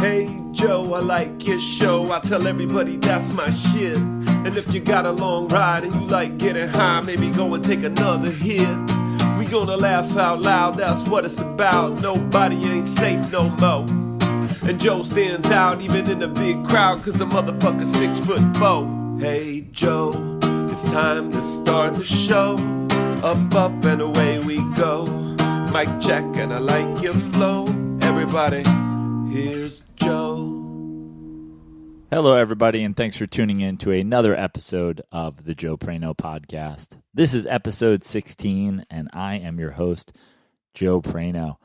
Hey Joe, I like your show. I tell everybody that's my shit. And if you got a long ride and you like getting high, maybe go and take another hit. We gonna laugh out loud, that's what it's about. Nobody ain't safe no more. And Joe stands out even in the big crowd, cause the motherfucker's 6'4". Hey Joe, it's time to start the show. Up, up, and away we go. Mic check, and I like your flow. Everybody, here's Joe. Hello, everybody, and thanks for tuning in to another episode of the Joe Prano podcast. This is episode 16, and I am your host, Joe Prano.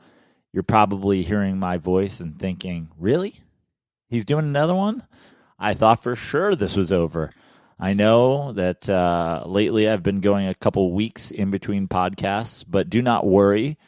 You're probably hearing my voice and thinking, really? He's doing another one? I thought for sure this was over. I know that lately I've been going a couple weeks in between podcasts, but do not worry.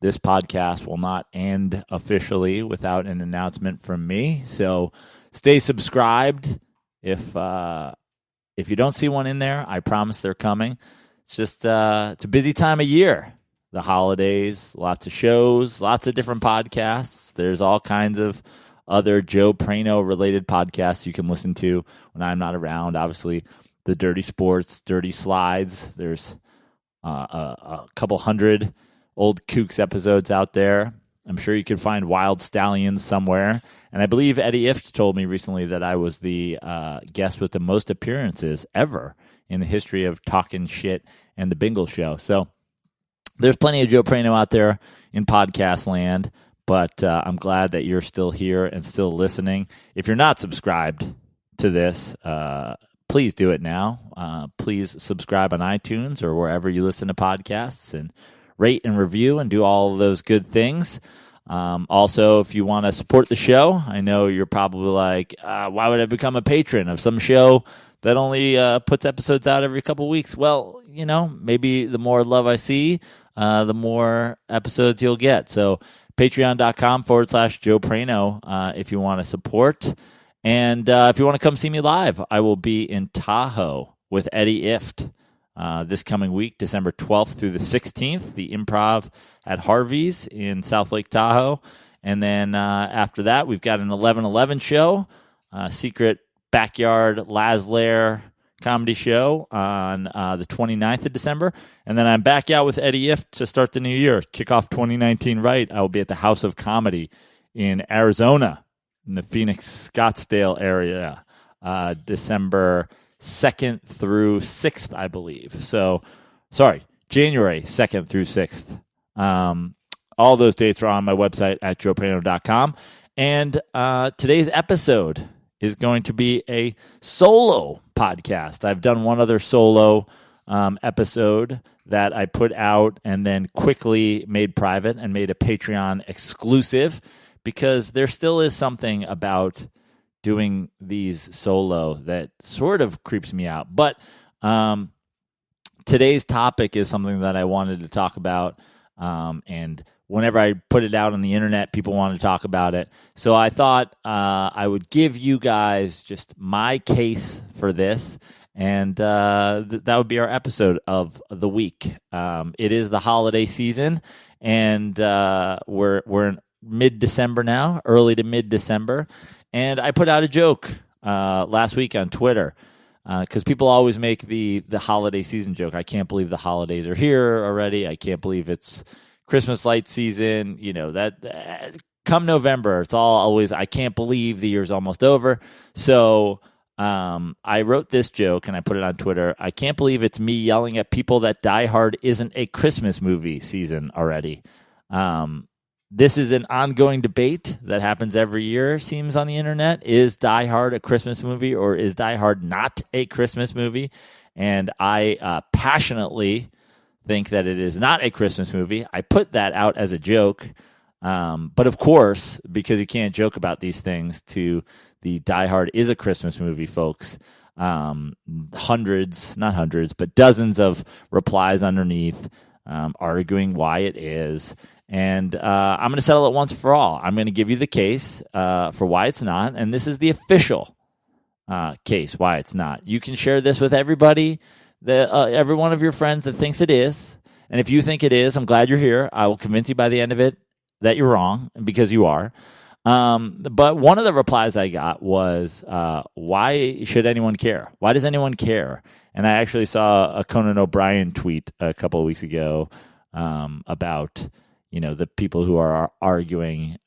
This podcast will not end officially without an announcement from me. So stay subscribed. If you don't see one in there, I promise they're coming. It's just it's a busy time of year. The holidays, lots of shows, lots of different podcasts. There's all kinds of other Joe Prano related podcasts you can listen to when I'm not around. Obviously, the Dirty Sports, Dirty Slides. There's a couple hundred Old Kooks episodes out there. I'm sure you can find Wild Stallions somewhere. And I believe Eddie Ifft told me recently that I was the guest with the most appearances ever in the history of Talking Shit and the Bingle Show. So there's plenty of Joe Prano out there in podcast land, but I'm glad that you're still here and still listening. If you're not subscribed to this, please do it now. Please subscribe on iTunes or wherever you listen to podcasts and rate and review and do all of those good things. Also, if you want to support the show, I know you're probably like, why would I become a patron of some show that only puts episodes out every couple of weeks? Well, you know, maybe the more love I see, the more episodes you'll get. So patreon.com/Joe Prano if you want to support. And if you want to come see me live, I will be in Tahoe with Eddie Ifft this coming week, December 12th through the 16th, the Improv at Harvey's in South Lake Tahoe. And then after that, we've got an 11/11 show, secret backyard Laslair comedy show on the 29th of December. And then I'm back out with Eddie Ifft to start the new year, kick off 2019 right. I will be at the House of Comedy in Arizona, in the Phoenix, Scottsdale area, December 2nd through 6th, I believe. So, sorry, January 2nd through 6th. All those dates are on my website at joeprano.com. And today's episode is going to be a solo podcast. I've done one other solo episode that I put out and then quickly made private and made a Patreon exclusive because there still is something about doing these solo that sort of creeps me out. But today's topic is something that I wanted to talk about, and whenever I put it out on the internet, people want to talk about it. So I thought I would give you guys just my case for this, and that would be our episode of the week. It is the holiday season, and we're in mid-December now, early to mid-December. And I put out a joke last week on Twitter because people always make the holiday season joke. I can't believe the holidays are here already. I can't believe it's Christmas light season. You know, that come November, it's all always, I can't believe the year's almost over. So I wrote this joke and I put it on Twitter. I can't believe it's me yelling at people that Die Hard isn't a Christmas movie season already. This is an ongoing debate that happens every year, seems, on the internet. Is Die Hard a Christmas movie or is Die Hard not a Christmas movie? And I passionately think that it is not a Christmas movie. I put that out as a joke. But of course, because you can't joke about these things, to the Die Hard is a Christmas movie, folks. Hundreds, not hundreds, but dozens of replies underneath arguing why it is. And I'm going to settle it once for all. I'm going to give you the case for why it's not, and this is the official case why it's not. You can share this with everybody, every one of your friends that thinks it is. And if you think it is, I'm glad you're here. I will convince you by the end of it that you're wrong, because you are. But one of the replies I got was, why should anyone care? Why does anyone care? And I actually saw a Conan O'Brien tweet a couple of weeks ago about, the people who are arguing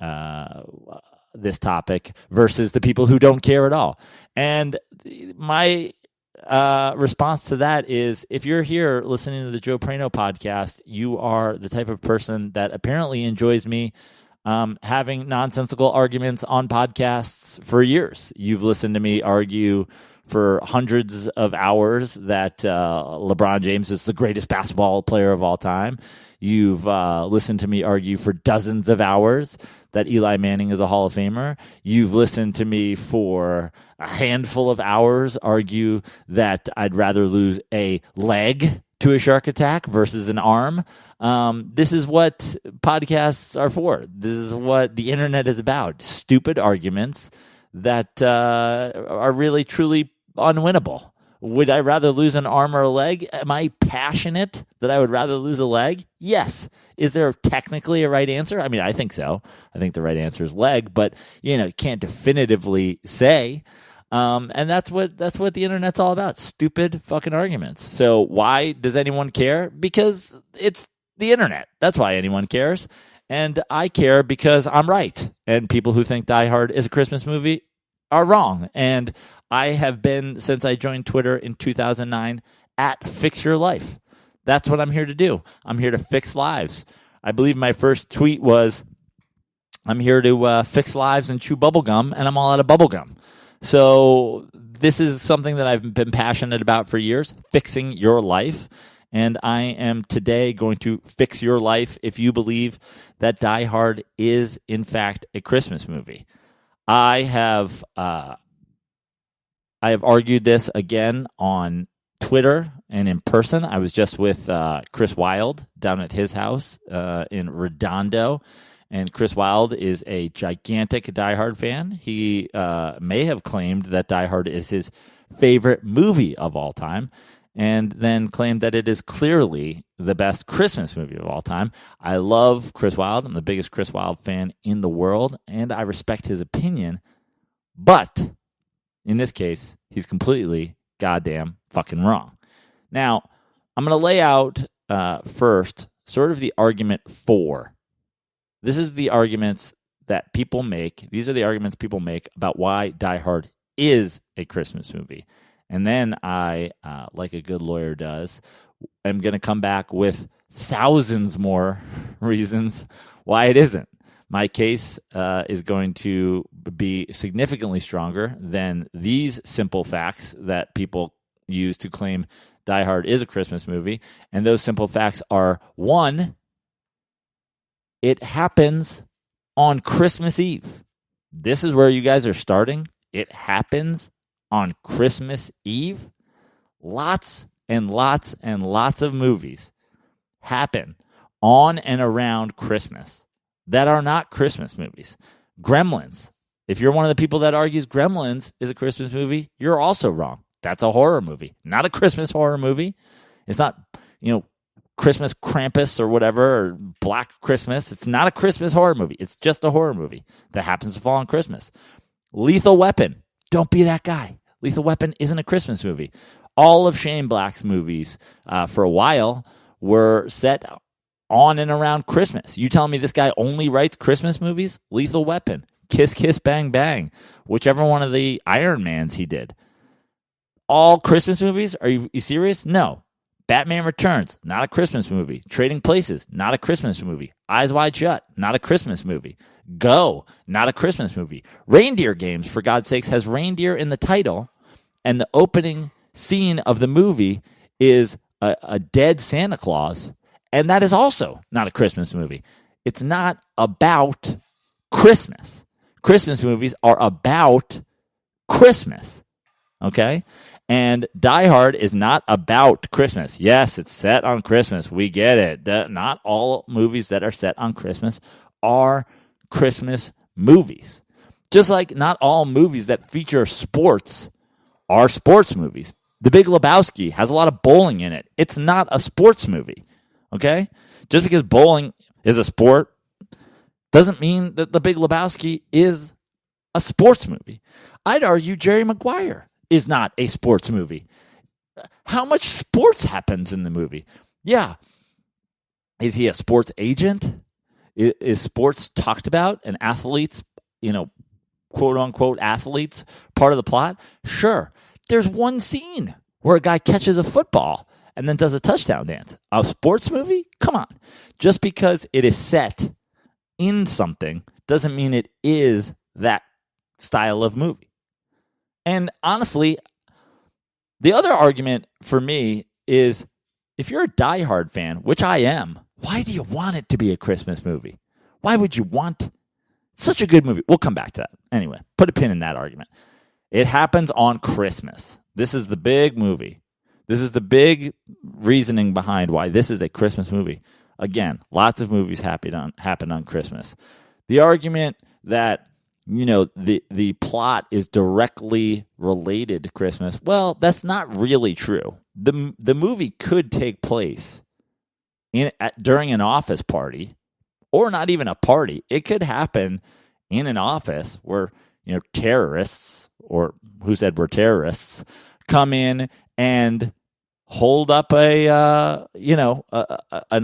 this topic versus the people who don't care at all. And my response to that is, if you're here listening to the Joe Prano podcast, you are the type of person that apparently enjoys me having nonsensical arguments on podcasts for years. You've listened to me argue for hundreds of hours that LeBron James is the greatest basketball player of all time. You've listened to me argue for dozens of hours that Eli Manning is a Hall of Famer. You've listened to me for a handful of hours argue that I'd rather lose a leg to a shark attack versus an arm. This is what podcasts are for. This is what the internet is about. Stupid arguments that are really, truly unwinnable. Would I rather lose an arm or a leg? Am I passionate that I would rather lose a leg? Yes. Is there technically a right answer? I mean, I think so. I think the right answer is leg, but you can't definitively say. And that's what the internet's all about. Stupid fucking arguments. So why does anyone care? Because it's the internet. That's why anyone cares. And I care because I'm right. And people who think Die Hard is a Christmas movie are wrong. And I have been, since I joined Twitter in 2009, at Fix Your Life. That's what I'm here to do. I'm here to fix lives. I believe my first tweet was, I'm here to fix lives and chew bubblegum, and I'm all out of bubblegum. So this is something that I've been passionate about for years, fixing your life. And I am today going to fix your life if you believe that Die Hard is, in fact, a Christmas movie. I have argued this again on Twitter and in person. I was just with Chris Wilde down at his house in Redondo. And Chris Wilde is a gigantic Die Hard fan. He may have claimed that Die Hard is his favorite movie of all time, and then claimed that it is clearly the best Christmas movie of all time. I love Chris Wilde. I'm the biggest Chris Wilde fan in the world, and I respect his opinion. But in this case, he's completely goddamn fucking wrong. Now, I'm going to lay out first sort of the argument for. This is the arguments that people make. These are the arguments people make about why Die Hard is a Christmas movie. And then I, like a good lawyer does, am going to come back with thousands more reasons why it isn't. My case is going to be significantly stronger than these simple facts that people use to claim Die Hard is a Christmas movie. And those simple facts are, one, it happens on Christmas Eve. This is where you guys are starting. It happens on Christmas Eve. Lots and lots and lots of movies happen on and around Christmas that are not Christmas movies. Gremlins. If you're one of the people that argues Gremlins is a Christmas movie, you're also wrong. That's a horror movie, not a Christmas horror movie. It's not, Christmas Krampus or whatever, or Black Christmas. It's not a Christmas horror movie. It's just a horror movie that happens to fall on Christmas. Lethal Weapon. Don't be that guy. Lethal Weapon isn't a Christmas movie. All of Shane Black's movies for a while were set on and around Christmas. You telling me this guy only writes Christmas movies? Lethal Weapon, Kiss Kiss Bang Bang, whichever one of the Iron Mans he did. All Christmas movies? Are you serious? No. Batman Returns, not a Christmas movie. Trading Places, not a Christmas movie. Eyes Wide Shut, not a Christmas movie. Go, not a Christmas movie. Reindeer Games, for God's sakes, has reindeer in the title, and the opening scene of the movie is a dead Santa Claus, and that is also not a Christmas movie. It's not about Christmas. Christmas movies are about Christmas, okay? And Die Hard is not about Christmas. Yes, it's set on Christmas. We get it. Not all movies that are set on Christmas are Christmas movies. Just like not all movies that feature sports are sports movies. The Big Lebowski has a lot of bowling in it. It's not a sports movie, okay? Just because bowling is a sport doesn't mean that The Big Lebowski is a sports movie. I'd argue Jerry Maguire is not a sports movie. How much sports happens in the movie? Yeah. Is he a sports agent? Is sports talked about and athletes, quote unquote athletes, part of the plot? Sure. There's one scene where a guy catches a football and then does a touchdown dance. A sports movie? Come on. Just because it is set in something doesn't mean it is that style of movie. And honestly, the other argument for me is if you're a diehard fan, which I am, why do you want it to be a Christmas movie? Why would you want such a good movie? We'll come back to that. Anyway, put a pin in that argument. It happens on Christmas. This is the big movie. This is the big reasoning behind why this is a Christmas movie. Again, lots of movies happen on Christmas. The argument that the plot is directly related to Christmas, well, that's not really true. The movie could take place during an office party, or not even a party. It could happen in an office where terrorists, or who said we're terrorists, come in and hold up an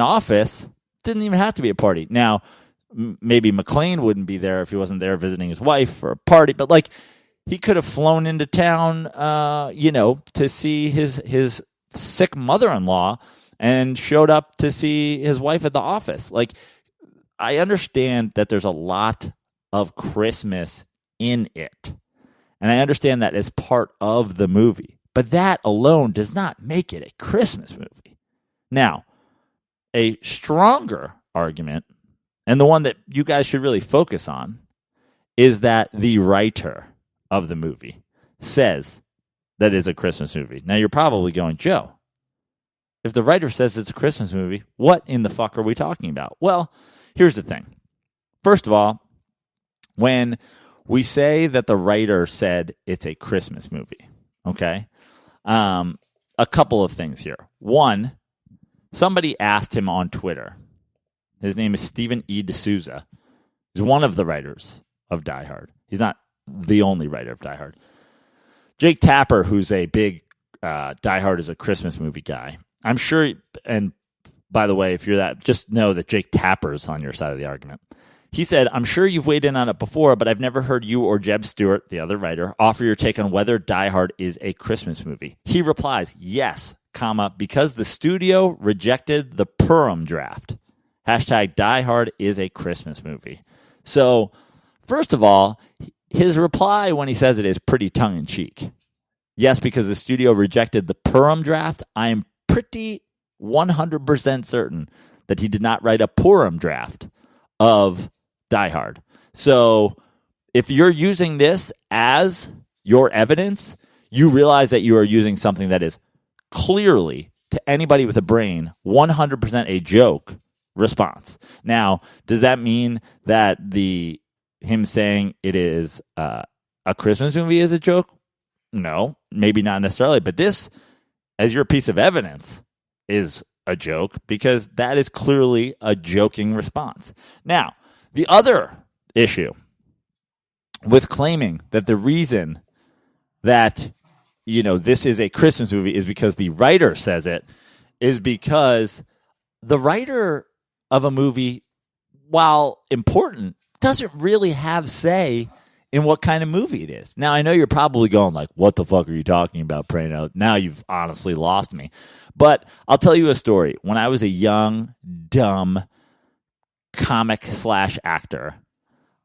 office. Didn't even have to be a party. Now, maybe McClane wouldn't be there if he wasn't there visiting his wife for a party, but he could have flown into town, to see his sick mother-in-law and showed up to see his wife at the office. I understand that there's a lot of Christmas in it, and I understand that as part of the movie, but that alone does not make it a Christmas movie. Now, a stronger argument, and the one that you guys should really focus on, is that the writer of the movie says that it's a Christmas movie. Now, you're probably going, Joe, if the writer says it's a Christmas movie, what in the fuck are we talking about? Well, here's the thing. First of all, when we say that the writer said it's a Christmas movie, okay, a couple of things here. One, somebody asked him on Twitter. His name is Stephen E. D'Souza. He's one of the writers of Die Hard. He's not the only writer of Die Hard. Jake Tapper, who's a big Die Hard is a Christmas movie guy. I'm sure, and by the way, if you're that, just know that Jake Tapper's on your side of the argument. He said, I'm sure you've weighed in on it before, but I've never heard you or Jeb Stewart, the other writer, offer your take on whether Die Hard is a Christmas movie. He replies, yes, because the studio rejected the Purim draft. Hashtag Die Hard is a Christmas movie. So, first of all, his reply when he says it is pretty tongue-in-cheek. Yes, because the studio rejected the Purim draft. I am pretty 100% certain that he did not write a Purim draft of Die Hard. So if you're using this as your evidence, you realize that you are using something that is clearly, to anybody with a brain, 100% a joke response. Now, does that mean that him saying it is a Christmas movie is a joke? No, maybe not necessarily. But this, as your piece of evidence, is a joke because that is clearly a joking response. Now, the other issue with claiming that the reason that this is a Christmas movie is because the writer says it is because the writer of a movie, while important, doesn't really have say in what kind of movie it is. Now, I know you're probably going what the fuck are you talking about, Prano? Now you've honestly lost me. But I'll tell you a story. When I was a young, dumb comic/actor,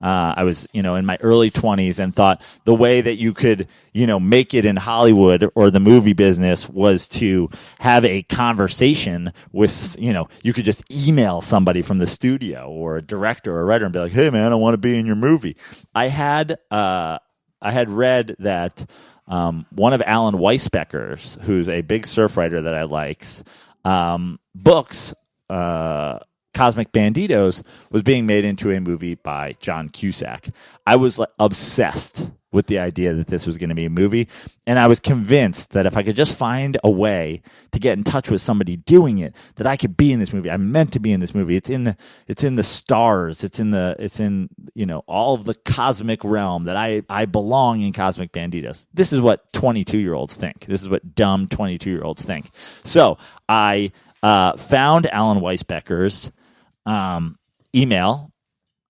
I was, in my early 20s and thought the way that you could, make it in Hollywood or the movie business was to have a conversation with, you could just email somebody from the studio or a director or a writer and be like, hey, man, I want to be in your movie. I had read that one of Alan Weisbecker's, who's a big surf writer that I likes, books, Cosmic Banditos, was being made into a movie by John Cusack. I was obsessed with the idea that this was going to be a movie. And I was convinced that if I could just find a way to get in touch with somebody doing it, that I could be in this movie. I'm meant to be in this movie. It's in the stars. It's in all of the cosmic realm, that I belong in Cosmic Banditos. This is what 22-year-olds think. This is what dumb 22-year-olds think. So I found Alan Weisbecker's email,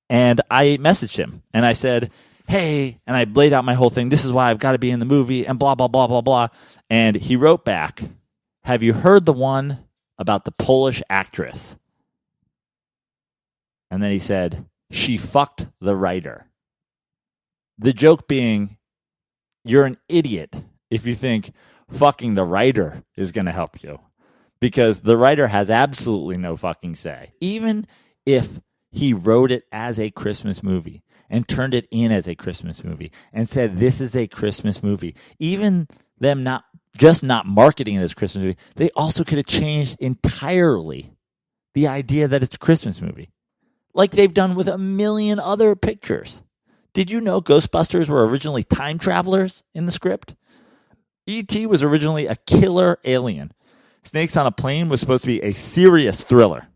and I messaged him, and I said, hey, and I laid out my whole thing. This is why I've got to be in the movie, and blah, blah, blah, blah, blah. And he wrote back, have you heard the one about the Polish actress? And then he said, she fucked the writer. The joke being, you're an idiot if you think fucking the writer is going to help you, because the writer has absolutely no fucking say. Even if he wrote it as a Christmas movie and turned it in as a Christmas movie and said, this is a Christmas movie, even them not marketing it as a Christmas movie, they also could have changed entirely the idea that it's a Christmas movie, like they've done with a million other pictures. Did you know Ghostbusters were originally time travelers in the script? E.T. was originally a killer alien. Snakes on a Plane was supposed to be a serious thriller.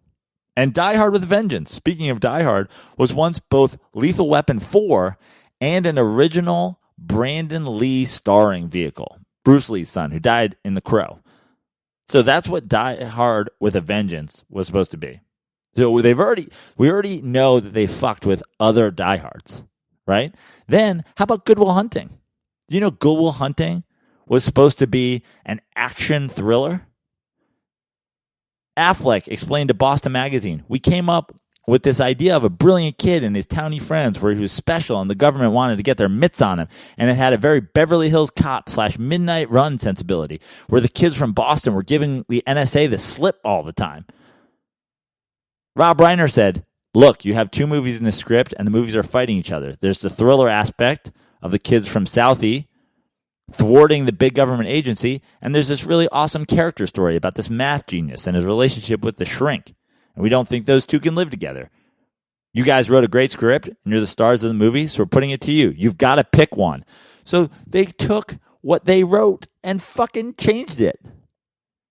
And Die Hard with a Vengeance, speaking of Die Hard, was once both Lethal Weapon 4 and an original Brandon Lee starring vehicle, Bruce Lee's son, who died in The Crow. So that's what Die Hard with a Vengeance was supposed to be. So we already know that they fucked with other Die Hards, right? Then how about Good Will Hunting? Do you know Good Will Hunting was supposed to be an action thriller? Affleck explained to Boston Magazine, we came up with this idea of a brilliant kid and his townie friends where he was special and the government wanted to get their mitts on him. And it had a very Beverly Hills Cop / Midnight Run sensibility where the kids from Boston were giving the NSA the slip all the time. Rob Reiner said, look, you have two movies in the script and the movies are fighting each other. There's the thriller aspect of the kids from Southie thwarting the big government agency, and there's this really awesome character story about this math genius and his relationship with the shrink. And we don't think those two can live together. You guys wrote a great script, and you're the stars of the movie, so we're putting it to you. You've got to pick one. So they took what they wrote and fucking changed it.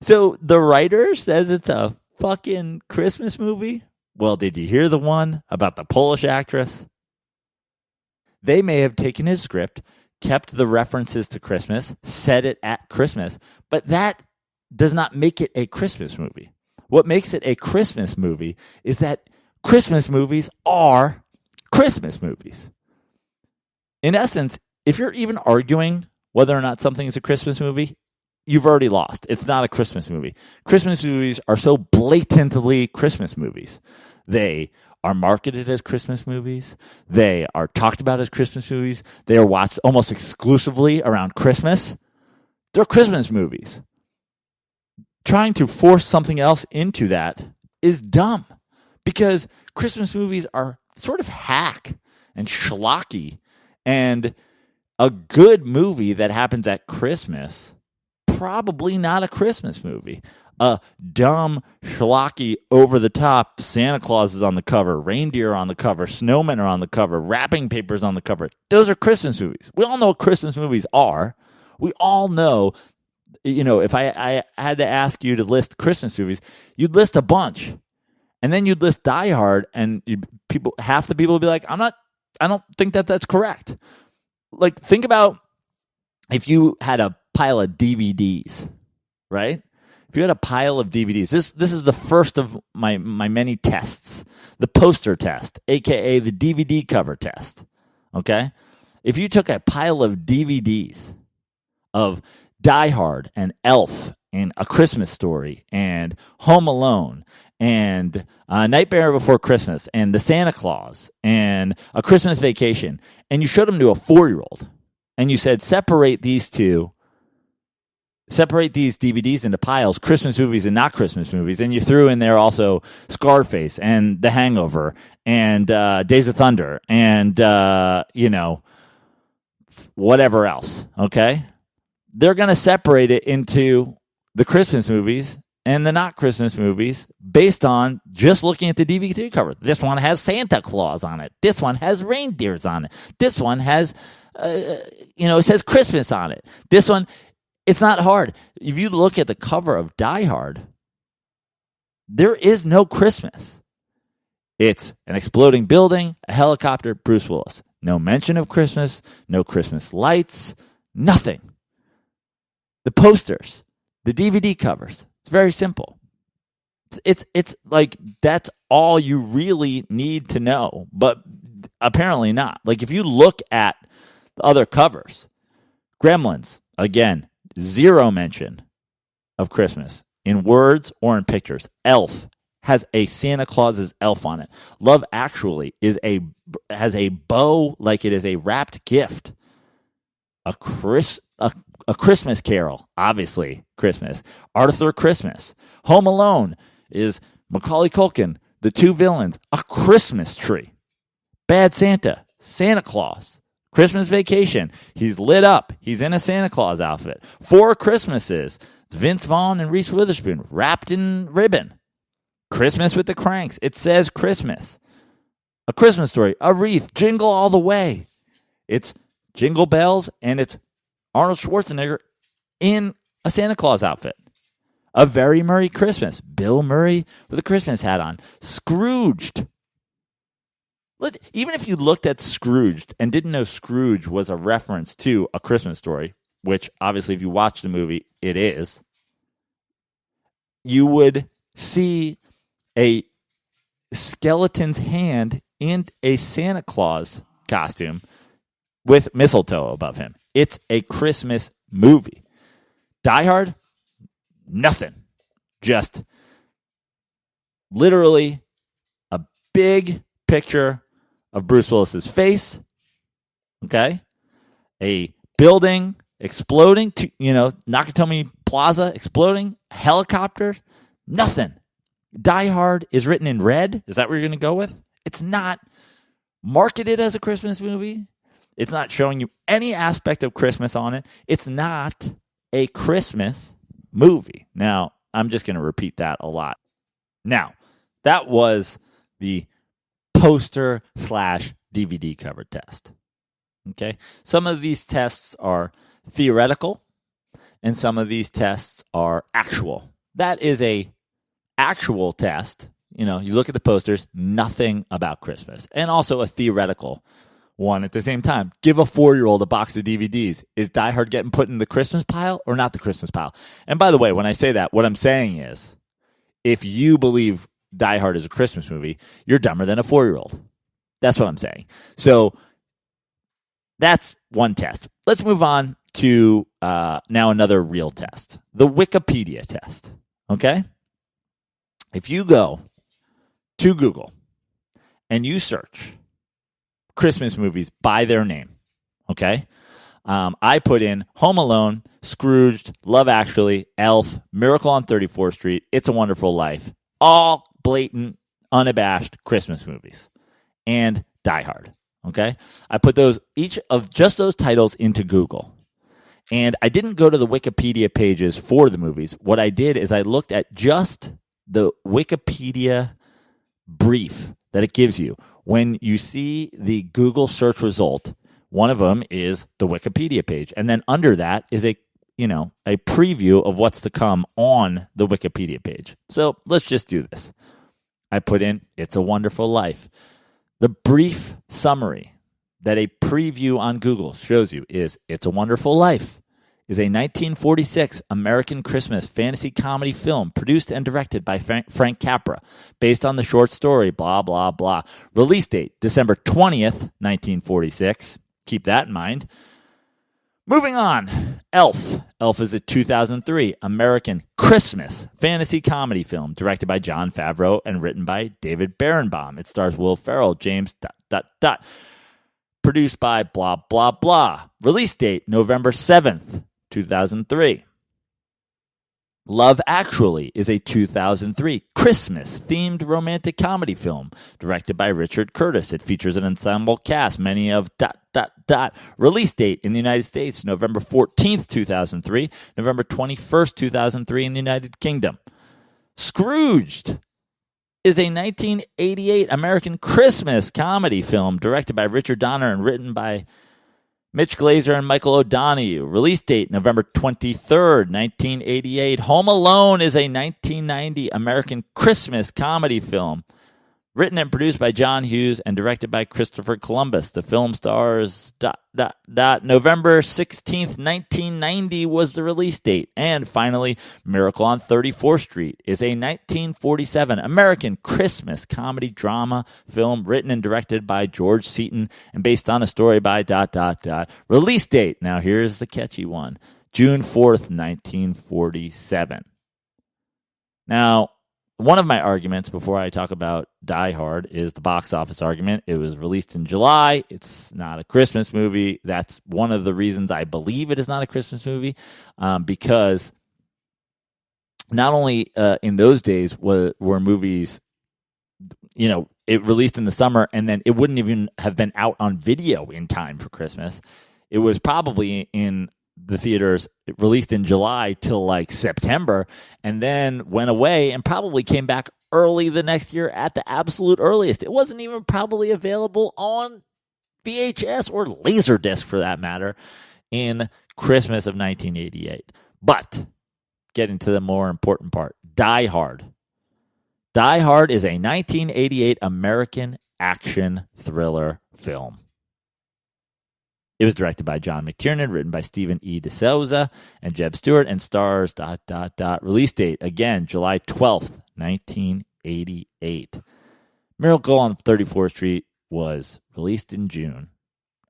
So the writer says it's a fucking Christmas movie? Well, did you hear the one about the Polish actress? They may have taken his script, kept the references to Christmas, said it at Christmas, but that does not make it a Christmas movie. What makes it a Christmas movie is that Christmas movies are Christmas movies. In essence, if you're even arguing whether or not something is a Christmas movie, you've already lost. It's not a Christmas movie. Christmas movies are so blatantly Christmas movies. They are marketed as Christmas movies. They are talked about as Christmas movies. They are watched almost exclusively around Christmas. They're Christmas movies. Trying to force something else into that is dumb, because Christmas movies are sort of hack and schlocky, and a good movie that happens at Christmas, probably not a Christmas movie. A dumb, schlocky, over-the-top Santa Claus is on the cover, reindeer are on the cover, snowmen are on the cover, wrapping papers on the cover. Those are Christmas movies. We all know what Christmas movies are. We all know, if I had to ask you to list Christmas movies, you'd list a bunch. And then you'd list Die Hard, and half the people would be like, I don't think that's correct. Like, think about if you had a pile of DVDs, right? If you had a pile of DVDs, this is the first of my many tests, the poster test, aka the DVD cover test. Okay? If you took a pile of DVDs of Die Hard and Elf and A Christmas Story and Home Alone and Nightmare Before Christmas and The Santa Claus and A Christmas Vacation, and you showed them to a 4-year-old and you said, separate these DVDs into piles, Christmas movies and not Christmas movies. And you threw in there also Scarface and The Hangover and Days of Thunder and, whatever else, okay? They're going to separate it into the Christmas movies and the not Christmas movies based on just looking at the DVD cover. This one has Santa Claus on it. This one has reindeers on it. This one has it says Christmas on it. This one, it's not hard. If you look at the cover of Die Hard, there is no Christmas. It's an exploding building, a helicopter, Bruce Willis. No mention of Christmas, no Christmas lights, nothing. The posters, the DVD covers, it's very simple. It's like that's all you really need to know, but apparently not. Like if you look at the other covers, Gremlins, again, zero mention of Christmas in words or in pictures. Elf has a Santa Claus's elf on it. Love Actually has a bow like it is a wrapped gift. A Christmas Carol, obviously Christmas. Arthur Christmas. Home Alone is Macaulay Culkin, the two villains, a Christmas tree. Bad Santa, Santa Claus. Christmas Vacation, he's lit up. He's in a Santa Claus outfit. Four Christmases, it's Vince Vaughn and Reese Witherspoon wrapped in ribbon. Christmas with the Cranks, it says Christmas. A Christmas Story, a wreath, Jingle All the Way. It's Jingle Bells, and it's Arnold Schwarzenegger in a Santa Claus outfit. A Very Merry Christmas, Bill Murray with a Christmas hat on. Scrooged. Even if you looked at Scrooged and didn't know Scrooge was a reference to A Christmas Story, which obviously if you watch the movie, it is, you would see a skeleton's hand in a Santa Claus costume with mistletoe above him. It's a Christmas movie. Die Hard, nothing. Just literally a big picture of Bruce Willis's face. Okay? A building exploding, Nakatomi Plaza exploding, helicopters, nothing. Die Hard is written in red. Is that what you're going to go with? It's not marketed as a Christmas movie. It's not showing you any aspect of Christmas on it. It's not a Christmas movie. Now, I'm just going to repeat that a lot. Now, that was the poster/DVD cover test. Okay? Some of these tests are theoretical, and some of these tests are actual. That is a actual test. You look at the posters, nothing about Christmas. And also a theoretical one at the same time. Give a 4-year-old a box of DVDs. Is Die Hard getting put in the Christmas pile or not the Christmas pile? And by the way, when I say that, what I'm saying is if you believe Die Hard is a Christmas movie, you're dumber than a 4-year-old. That's what I'm saying. So that's one test. Let's move on to now another real test, the Wikipedia test. Okay? If you go to Google and you search Christmas movies by their name, okay? I put in Home Alone, Scrooged, Love Actually, Elf, Miracle on 34th Street, It's a Wonderful Life, all blatant, unabashed Christmas movies, and Die Hard, okay? I put each of just those titles into Google, and I didn't go to the Wikipedia pages for the movies. What I did is I looked at just the Wikipedia brief that it gives you. When you see the Google search result, one of them is the Wikipedia page. And then under that is a preview of what's to come on the Wikipedia page. So let's just do this. I put in It's a Wonderful Life. The brief summary that a preview on Google shows you is It's a Wonderful Life is a 1946 American Christmas fantasy comedy film produced and directed by Frank Capra, based on the short story, blah, blah, blah. Release date, December 20th, 1946. Keep that in mind. Moving on, Elf. Elf is a 2003 American Christmas fantasy comedy film directed by Jon Favreau and written by David Berenbaum. It stars Will Ferrell, James ... Produced by blah, blah, blah. Release date, November 7th, 2003. Love Actually is a 2003 Christmas-themed romantic comedy film directed by Richard Curtis. It features an ensemble cast, many of ... Release date in the United States, November 14th, 2003, November 21st, 2003 in the United Kingdom. Scrooged is a 1988 American Christmas comedy film directed by Richard Donner and written by Mitch Glazer and Michael O'Donoghue. Release date, November 23rd, 1988. Home Alone is a 1990 American Christmas comedy film. Written and produced by John Hughes and directed by Christopher Columbus. The film stars... November 16th, 1990 was the release date. And finally, Miracle on 34th Street is a 1947 American Christmas comedy drama film written and directed by George Seaton and based on a story by... Release date, now here's the catchy one, June 4th, 1947. Now, one of my arguments before I talk about Die Hard is the box office argument. It was released in July. It's not a Christmas movie. That's one of the reasons I believe it is not a Christmas movie, because not only in those days were movies, it released in the summer and then it wouldn't even have been out on video in time for Christmas. It was probably in the theaters, released in July till like September, and then went away and probably came back early the next year at the absolute earliest. It wasn't even probably available on VHS or Laserdisc for that matter in Christmas of 1988. But getting to the more important part, Die Hard. Die Hard is a 1988 American action thriller film. It was directed by John McTiernan, written by Stephen E. D'Souza and Jeb Stewart, and stars... Release date, again, July 12th, 1988. Miracle on 34th Street was released in June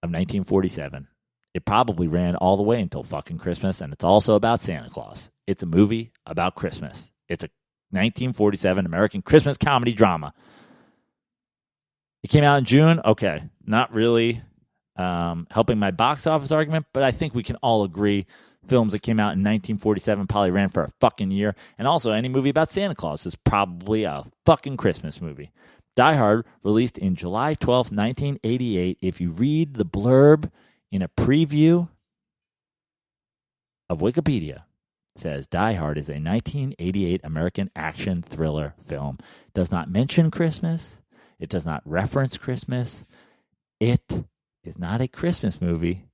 of 1947. It probably ran all the way until fucking Christmas, and it's also about Santa Claus. It's a movie about Christmas. It's a 1947 American Christmas comedy drama. It came out in June. Okay, not really... helping my box office argument, but I think we can all agree films that came out in 1947 probably ran for a fucking year, and also any movie about Santa Claus is probably a fucking Christmas movie. Die Hard, released in July 12th, 1988. If you read the blurb in a preview of Wikipedia, it says Die Hard is a 1988 American action thriller film. It does not mention Christmas. It does not reference Christmas. It is not a Christmas movie,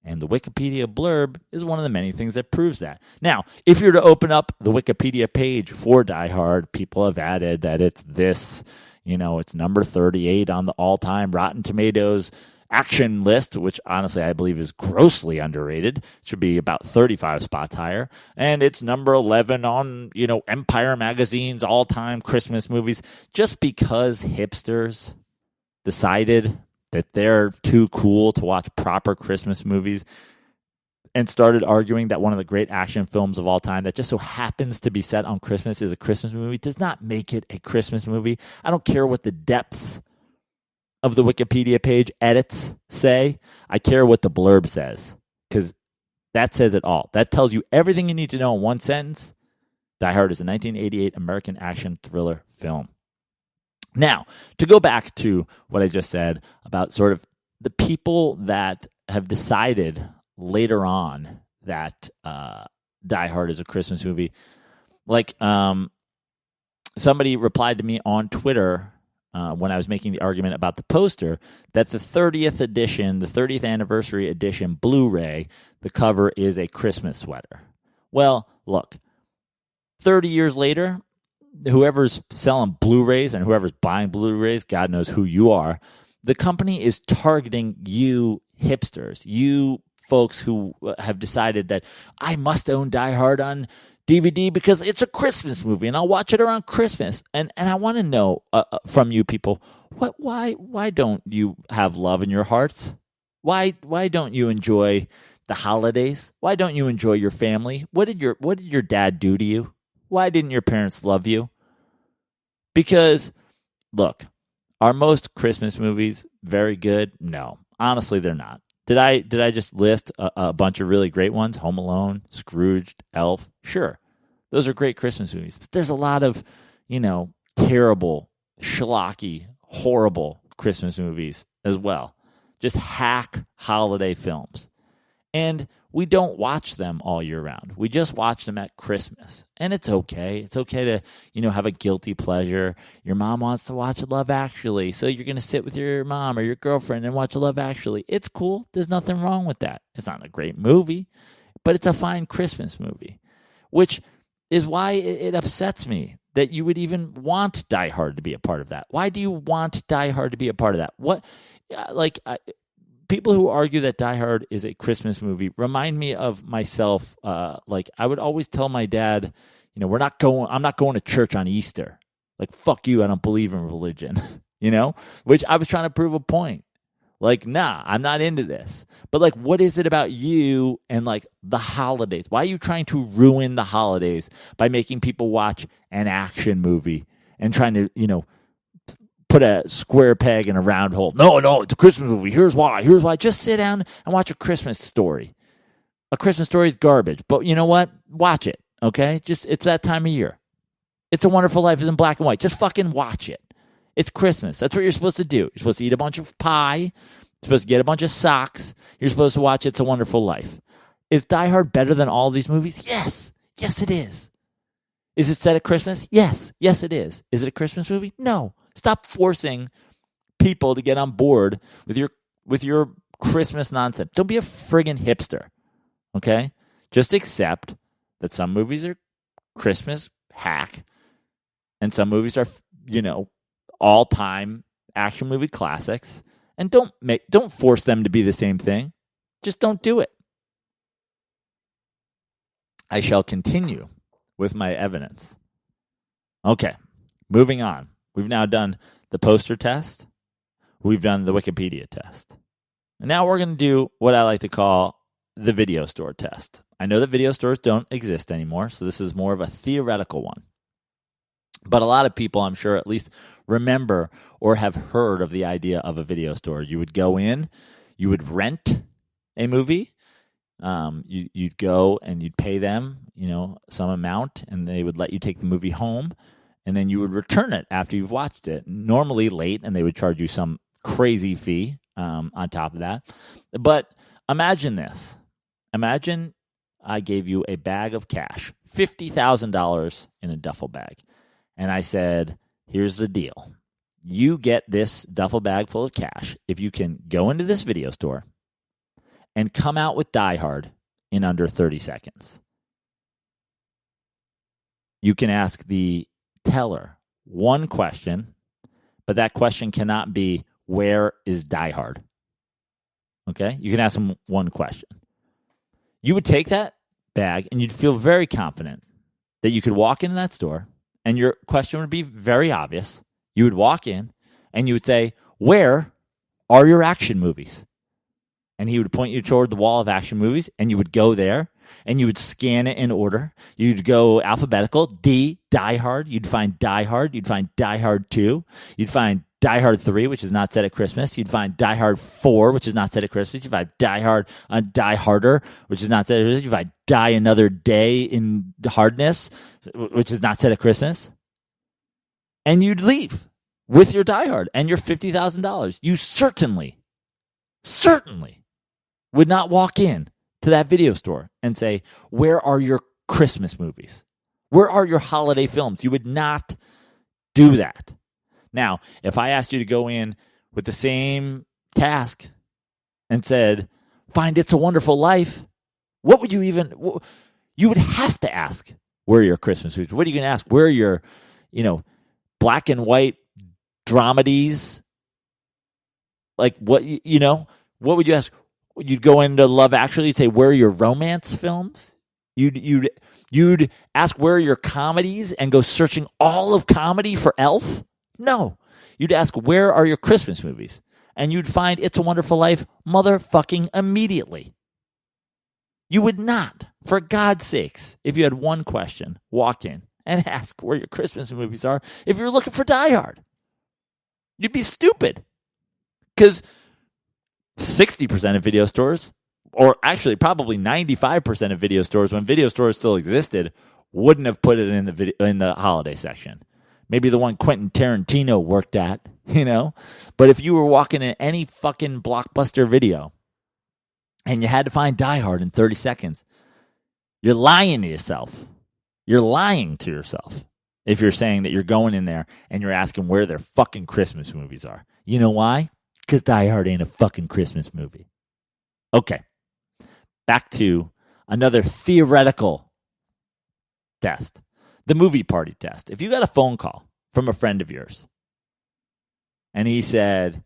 and the Wikipedia blurb is one of the many things that proves that. Now, if you're to open up the Wikipedia page for Die Hard, people have added that it's this, it's number 38 on the all-time Rotten Tomatoes action list, which honestly I believe is grossly underrated. It should be about 35 spots higher. And it's number 11 on, Empire Magazine's all-time Christmas movies, just because hipsters decided that they're too cool to watch proper Christmas movies and started arguing that one of the great action films of all time that just so happens to be set on Christmas is a Christmas movie does not make it a Christmas movie. I don't care what the depths of the Wikipedia page edits say. I care what the blurb says, because that says it all. That tells you everything you need to know in one sentence. Die Hard is a 1988 American action thriller film. Now, to go back to what I just said about sort of the people that have decided later on that Die Hard is a Christmas movie, like somebody replied to me on Twitter when I was making the argument about the poster that the 30th edition, the 30th anniversary edition Blu-ray, the cover is a Christmas sweater. Well, look, 30 years later, whoever's selling Blu-rays and whoever's buying Blu-rays, God knows who you are, the company is targeting you hipsters, you folks who have decided that I must own Die Hard on DVD because it's a Christmas movie and I'll watch it around Christmas. And I want to know from you people, why don't you have love in your hearts? Why don't you enjoy the holidays? Why don't you enjoy your family? What did your dad do to you? Why didn't your parents love you? Because, look, are most Christmas movies very good? No. Honestly, they're not. Did I just list a bunch of really great ones? Home Alone, Scrooged, Elf? Sure. Those are great Christmas movies. But there's a lot of, terrible, schlocky, horrible Christmas movies as well. Just hack holiday films. And We don't watch them all year round. We just watch them at Christmas. And it's okay. It's okay to, have a guilty pleasure. Your mom wants to watch Love Actually, so you're going to sit with your mom or your girlfriend and watch Love Actually. It's cool. There's nothing wrong with that. It's not a great movie, but it's a fine Christmas movie, which is why it upsets me that you would even want Die Hard to be a part of that. Why do you want Die Hard to be a part of that? People who argue that Die Hard is a Christmas movie remind me of myself. I would always tell my dad, I'm not going to church on Easter. Like, fuck you, I don't believe in religion, which I was trying to prove a point. Like, nah, I'm not into this. But what is it about you and the holidays? Why are you trying to ruin the holidays by making people watch an action movie and trying to, put a square peg in a round hole? No, it's a Christmas movie. Here's why. Just sit down and watch A Christmas Story. A Christmas Story is garbage, but you know what? Watch it, okay? It's that time of year. It's a Wonderful Life is in black and white. Just fucking watch it. It's Christmas. That's what you're supposed to do. You're supposed to eat a bunch of pie. You're supposed to get a bunch of socks. You're supposed to watch It's a Wonderful Life. Is Die Hard better than all these movies? Yes. Yes, it is. Is it set at Christmas? Yes. Yes, it is. Is it a Christmas movie? No. Stop forcing people to get on board with your Christmas nonsense. Don't be a friggin' hipster, okay? Just accept that some movies are Christmas hack and some movies are, all-time action movie classics, and don't force them to be the same thing. Just don't do it. I shall continue with my evidence. Okay, moving on. We've now done the poster test. We've done the Wikipedia test. And now we're going to do what I like to call the video store test. I know that video stores don't exist anymore, so this is more of a theoretical one. But a lot of people, I'm sure, at least remember or have heard of the idea of a video store. You would go in, you would rent a movie. You'd go and you'd pay them, some amount, and they would let you take the movie home. And then you would return it after you've watched it, normally late, and they would charge you some crazy fee on top of that. But imagine this. Imagine I gave you a bag of cash, $50,000 in a duffel bag. And I said, here's the deal. You get this duffel bag full of cash if you can go into this video store and come out with Die Hard in under 30 seconds. You can ask the teller one question, but that question cannot be, where is Die Hard? Okay? You can ask them one question. You would take that bag and you'd feel very confident that you could walk into that store and your question would be very obvious. You would walk in and you would say, where are your action movies? And he would point you toward the wall of action movies, and you would go there, and you would scan it in order. You'd go alphabetical, Die Hard. You'd find Die Hard. You'd find Die Hard 2. You'd find Die Hard 3, which is not set at Christmas. You'd find Die Hard 4, which is not set at Christmas. You'd find Die Hard Die Harder, which is not set at Christmas. You'd find Die Another Day in Hardness, which is not set at Christmas. And you'd leave with your Die Hard and your $50,000. You certainly would not walk in to that video store and say, where are your Christmas movies? Where are your holiday films? You would not do that. Now, if I asked you to go in with the same task and said, find It's a Wonderful Life, what would you even, you would have to ask, where are your Christmas movies? What are you going to ask? Where are your, black and white dramedies? Like, what, what would you ask? You'd go into Love Actually, you'd say, where are your romance films? You'd ask, where are your comedies, and go searching all of comedy for Elf? No. You'd ask, where are your Christmas movies? And you'd find It's a Wonderful Life motherfucking immediately. You would not, for God's sakes, if you had one question, walk in and ask where your Christmas movies are if you're looking for Die Hard. You'd be stupid. Because 60% of video stores, or actually probably 95% of video stores, when video stores still existed, wouldn't have put it in the holiday section. Maybe the one Quentin Tarantino worked at, But if you were walking in any fucking Blockbuster video and you had to find Die Hard in 30 seconds, you're lying to yourself. You're lying to yourself if you're saying that you're going in there and you're asking where their fucking Christmas movies are. You know why? Because Die Hard ain't a fucking Christmas movie. Okay. Back to another theoretical test. The movie party test. If you got a phone call from a friend of yours and he said,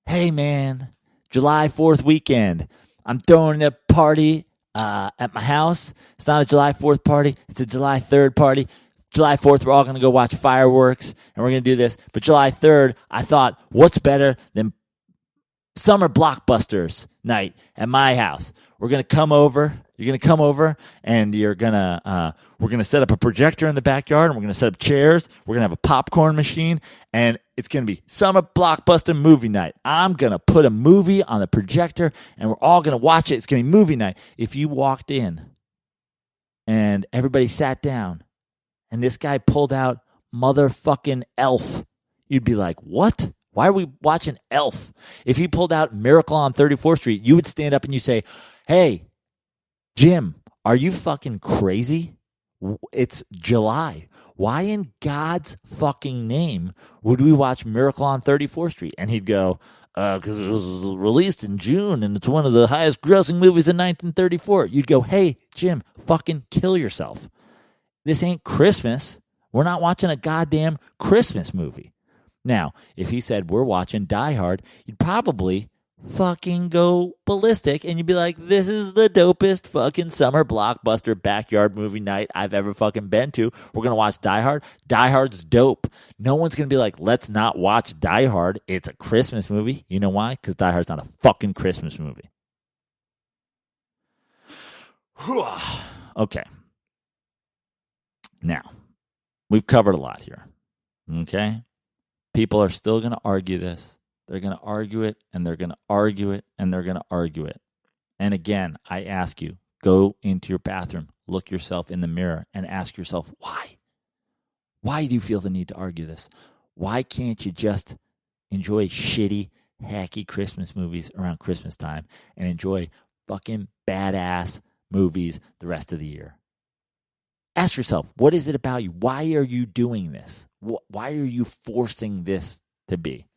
hey man, July 4th weekend, I'm throwing a party at my house. It's not a July 4th party. It's a July 3rd party. July 4th, we're all going to go watch fireworks and we're going to do this. But July 3rd, I thought, what's better than summer blockbusters night at my house? We're going to come over. You're going to come over and we're going to set up a projector in the backyard and we're going to set up chairs. We're going to have a popcorn machine and it's going to be summer blockbuster movie night. I'm going to put a movie on the projector and we're all going to watch it. It's going to be movie night. If you walked in and everybody sat down and this guy pulled out motherfucking Elf, you'd be like, what? Why are we watching Elf? If he pulled out Miracle on 34th Street, you would stand up and you say, hey, Jim, are you fucking crazy? It's July. Why in God's fucking name would we watch Miracle on 34th Street? And he'd go, because it was released in June and it's one of the highest grossing movies in 1934. You'd go, hey, Jim, fucking kill yourself. This ain't Christmas. We're not watching a goddamn Christmas movie. Now, if he said we're watching Die Hard, you'd probably fucking go ballistic and you'd be like, this is the dopest fucking summer blockbuster backyard movie night I've ever fucking been to. We're going to watch Die Hard. Die Hard's dope. No one's going to be like, let's not watch Die Hard. It's a Christmas movie. You know why? Because Die Hard's not a fucking Christmas movie. Okay. Now, we've covered a lot here. Okay? People are still going to argue this. They're going to argue it, and they're going to argue it, and they're going to argue it. And again, I ask you, go into your bathroom, look yourself in the mirror, and ask yourself, why? Why do you feel the need to argue this? Why can't you just enjoy shitty, hacky Christmas movies around Christmas time and enjoy fucking badass movies the rest of the year? Ask yourself, what is it about you? Why are you doing this? Why are you forcing this to be?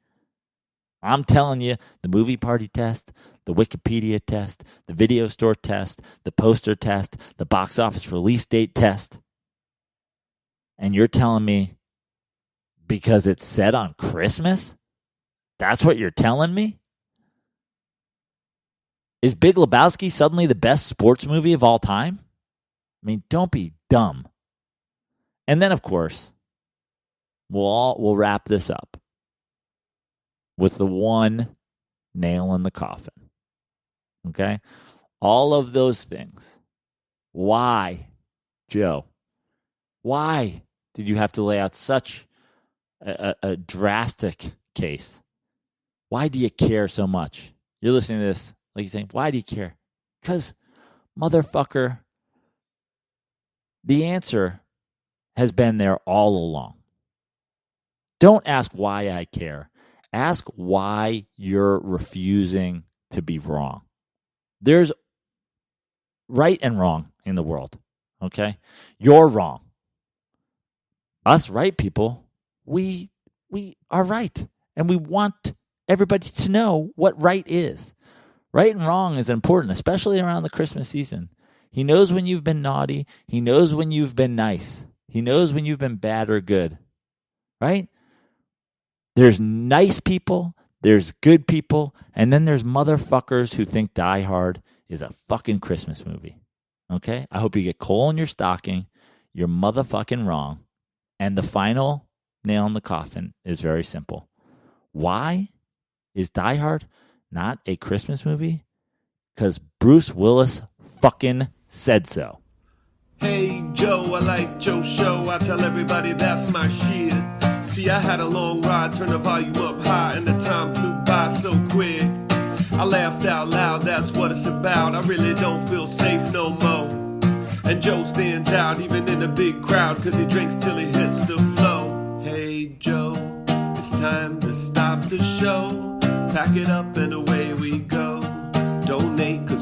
I'm telling you, the movie party test, the Wikipedia test, the video store test, the poster test, the box office release date test. And you're telling me because it's set on Christmas? That's what you're telling me? Is Big Lebowski suddenly the best sports movie of all time? I mean, don't be dumb. And then, of course, we'll wrap this up with the one nail in the coffin. Okay? All of those things. Why, Joe? Why did you have to lay out such a drastic case? Why do you care so much? You're listening to this, like you're saying, why do you care? Because, motherfucker, the answer has been there all along. Don't ask why I care. Ask why you're refusing to be wrong. There's right and wrong in the world, okay? You're wrong. Us right people, we are right. And we want everybody to know what right is. Right and wrong is important, especially around the Christmas season. He knows when you've been naughty. He knows when you've been nice. He knows when you've been bad or good, right? There's nice people, there's good people, and then there's motherfuckers who think Die Hard is a fucking Christmas movie, okay? I hope you get coal in your stocking. You're motherfucking wrong. And the final nail in the coffin is very simple. Why is Die Hard not a Christmas movie? Because Bruce Willis fucking said so. Hey Joe, I like Joe's show. I tell everybody that's my shit. See, I had a long ride, turn the volume up high, and the time flew by so quick. I laughed out loud, that's what it's about. I really don't feel safe no more. And Joe stands out even in a big crowd, cause he drinks till he hits the flow. Hey Joe, it's time to stop the show. Pack it up and away we go. Donate, cause